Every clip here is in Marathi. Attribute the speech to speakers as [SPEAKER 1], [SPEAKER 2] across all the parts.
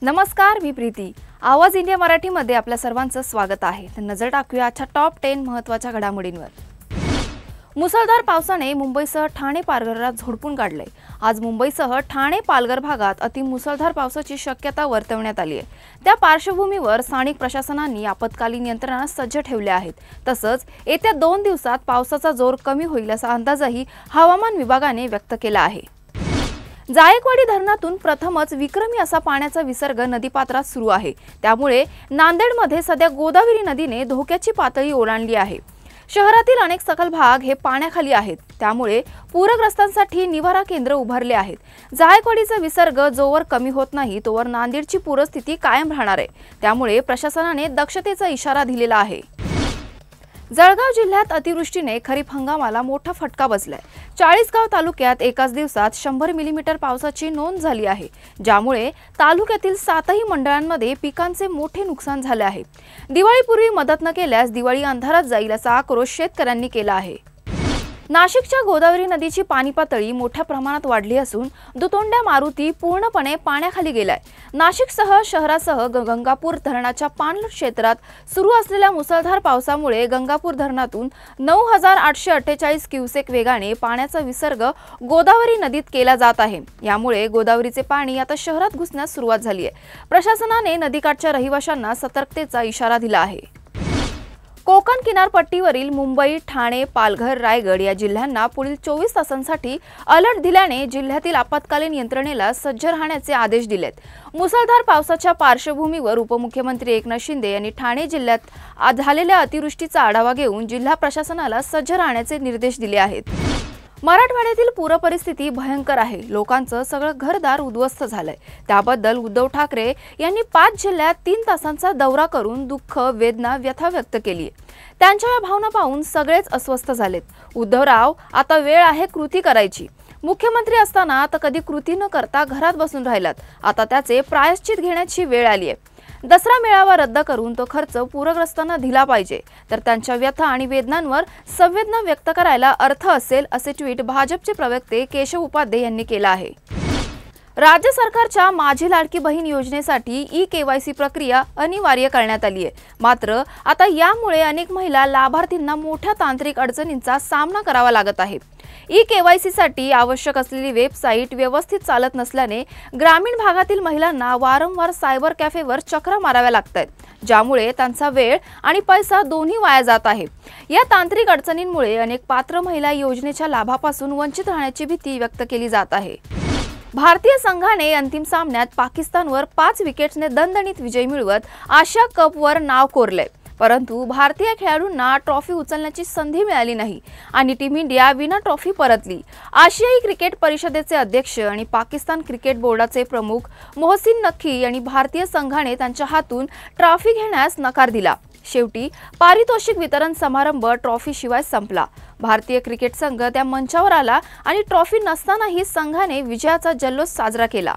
[SPEAKER 1] नमस्कार, मी प्रीती। आवाज इंडिया मराठीमध्ये आपल्या सर्वांचं स्वागत आहे। तर नजर टाकूया आजच्या टॉप 10 महत्त्वाच्या घडामोडींवर। मुसळधार पावसाने मुंबईसह ठाणे पालघरला झोडपून काढले। आज मुंबईसह ठाणे पालघर भागात अतिमुसळधार पावसाची शक्यता वर्तवण्यात आली आहे। त्या पार्श्वभूमीवर स्थानिक प्रशासनाने आपत्कालीन यंत्रणा सज्ज ठेवल्या आहेत। तसंच येत्या 2 दिवसात पावसाचा जोर कमी होईल असा अंदाजही हवामान विभागाने व्यक्त केला आहे। जायकवाडी धरणातून प्रथमच विक्रमी असा पाण्याचा विसर्ग नदीपात्रात सुरू आहे। त्यामुळे नांदेडमध्ये सध्या गोदावरी नदीने धोक्याची पातळी ओलांडली आहे। शहरातील अनेक सखल भाग हे पाण्याखाली आहेत। त्यामुळे पूरग्रस्तांसाठी निवारा केंद्र उभारले आहेत। जायकवाडीचा विसर्ग जोवर कमी होत नाही तोवर नांदेडची पूरस्थिती कायम राहणार आहे। त्यामुळे प्रशासनाने दक्षतेचा इशारा दिलेला आहे। जळगाव जिल्ह्यात अतिवृष्टीने खरीप हंगामाला मोठा फटका बसलाय। चाळीसगाव तालुक्यात एकाच दिवसात 100 मिलीमीटर पावसाची नोंद झाली आहे, ज्यामुळे तालुक्यातील 7ही मंडळांमध्ये पिकांचे मोठे नुकसान झाले आहे। दिवाळीपूर्वी मदत न केल्यास दिवाळी अंधारात जाईल असा आक्रोश शेतकऱ्यांनी केला आहे। नाशिकच्या गोदावरी नदीची पाणी पातळी मोठ्या प्रमाणात वाढली असून दुतोंड्या मारुती पूर्णपणे पाण्याखाली गेलाय। नाशिकसह शहरासह गंगापूर धरणाच्या पाणलोट क्षेत्रात सुरू असलेल्या मुसळधार पावसामुळे गंगापूर धरणातून 9848 क्युसेक वेगाने पाण्याचा विसर्ग गोदावरी नदीत केला जात आहे। यामुळे गोदावरीचे पाणी आता शहरात घुसण्यास सुरुवात झाली आहे। प्रशासनाने नदीकाठच्या रहिवाशांना सतर्कतेचा इशारा दिला आहे। कोकण किनारपट्टीवरील मुंबई, ठाणे, पालघर, रायगड या जिल्ह्यांना पुढील 24 तासांसाठी अलर्ट दिल्याने जिल्ह्यातील आपत्कालीन यंत्रणेला सज्ज राहण्याचे आदेश दिलेत। मुसळधार पावसाच्या पार्श्वभूमीवर उपमुख्यमंत्री एकनाथ शिंदे यांनी ठाणे जिल्ह्यात झालेल्या अतिवृष्टीचा आढावा घेऊन जिल्हा प्रशासनाला सज्ज राहण्याचे निर्देश दिले आहेत। मराठवाड्यातील पूर परिस्थिती भयंकर आहे। लोकांचं सगळं घरदार उद्ध्वस्त झालंय। त्याबद्दल उद्धव ठाकरे यांनी 5 जिल्ह्यात 3 तासांचा दौरा करून दुःख, वेदना, व्यथा व्यक्त केली। त्यांच्या या भावना पाहून सगळेच अस्वस्थ झालेत। उद्धवराव, आता वेळ आहे कृती करायची। मुख्यमंत्री असताना आता कधी कृती न करता घरात बसून राहिलात। आता त्याचे प्रायश्चित घेण्याची वेळ आली आहे। दसरा मेळावा रद्द करून तो खर्च पूरग्रस्तांना दिला पाहिजे, तर त्यांच्या व्यथा आणि वेदनांवर संवेदना व्यक्त करायला अर्थ असेल, असे ट्विट भाजपचे प्रवक्ते केशव उपाध्ये यांनी केलं आहे। राज्य सरकारच्या माझी लाडकी बहीण योजनेसाठी ई-केवायसी प्रक्रिया अनिवार्य करण्यात आली आहे। मात्र आता यामुळे अनेक महिला लाभार्थींना मोठ्या तांत्रिक अडचणींचा सामना करावा लागत आहे। ई-केवायसी साठी आवश्यक असलेली वेबसाईट व्यवस्थित चालत नसल्याने ग्रामीण भागातील महिलांना वारंवार सायबर कॅफेवर चक्रा माराव्या लागतात, ज्यामुळे त्यांचा वेळ आणि पैसा दोन्ही वाया जात आहे। या तांत्रिक अडचणींमुळे अनेक पात्र महिला योजनेच्या लाभापासून वंचित राहण्याची भीती व्यक्त केली जात आहे। भारतीय संघाने अंतिम सामन्यात पाकिस्तानवर 5 विकेट्सने दणदणीत विजय मिळवत आशिया कपवर नाव कोरले। परंतु भारतीय खेळाडूंना ट्रॉफी उचलण्याची संधी मिळाली नाही आणि टीम इंडिया विना ट्रॉफी परतली। आशियाई क्रिकेट परिषदेचे अध्यक्ष आणि पाकिस्तान क्रिकेट बोर्डाचे प्रमुख मोहसिन नक्की यांनी भारतीय संघाने त्यांच्या हातून ट्रॉफी घेण्यास नकार दिला। शेवटी पारितोषिक वितरण समारंभ ट्रॉफीशिवाय संपला। भारतीय क्रिकेट संघ त्या मंचावर आला आणि ट्रॉफी नसतानाही संघाने विजयाचा जल्लोष साजरा केला।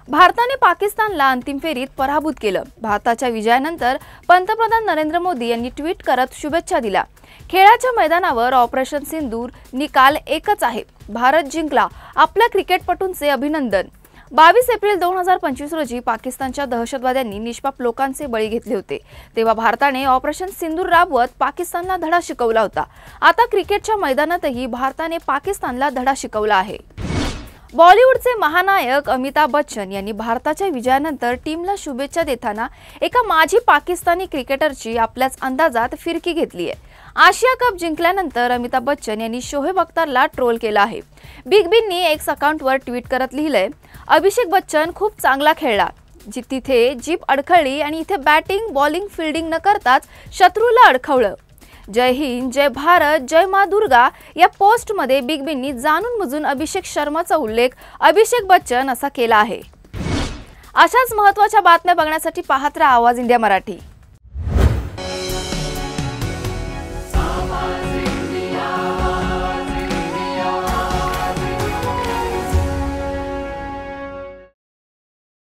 [SPEAKER 1] भारताने पाकिस्तानला अंतिम फेरीत पराभूत केलं। भारताच्या विजयानंतर पंतप्रधान नरेंद्र मोदी यांनी ट्विट करत शुभेच्छा दिल्या। खेळाच्या मैदानावर ऑपरेशन सिंदूर निकाल एकच आहे, भारत जिंकला। आपल्या क्रिकेटपटूंचे अभिनंदन। 22 एप्रिल 2025 रोजी पाकिस्तानच्या दहशतवाद्यांनी निष्पाप लोकांचे बळी घेतले होते। तेव्हा भारताने ऑपरेशन सिंदूर राबवत पाकिस्तानला धडा शिकवला होता। आता क्रिकेटच्या मैदानातही भारताने पाकिस्तानला धडा शिकवला आहे। बॉलिवूडचे महानायक अमिताभ बच्चन यांनी भारताच्या विजयानंतर टीमला शुभेच्छा देताना एका माजी पाकिस्तानी क्रिकेटरची आपल्याच अंदाजात फिरकी घेतली आहे। आशिया कप जिंकल्यानंतर अमिताभ बच्चन यांनी शोएब अख्तरला ट्रोल केला आहे। बिग बींनी एक्स अकाउंटवर ट्विट करत लिहिलंय, अभिषेक बच्चन खूप चांगला खेळला, तिथे जीप अडखळली आणि इथे बॅटिंग, बॉलिंग, फिल्डिंग न करताच शत्रूला अडखवलं। जय हिंद, जय भारत, जय माँ दुर्गा या पोस्टमध्ये बिग बींनी जाणून बुजून अभिषेक शर्माचा उल्लेख अभिषेक बच्चन असा केला आहे। अशाच महत्त्वाच्या बातम्या बघण्यासाठी पाहत रहा आवाज इंडिया मराठी।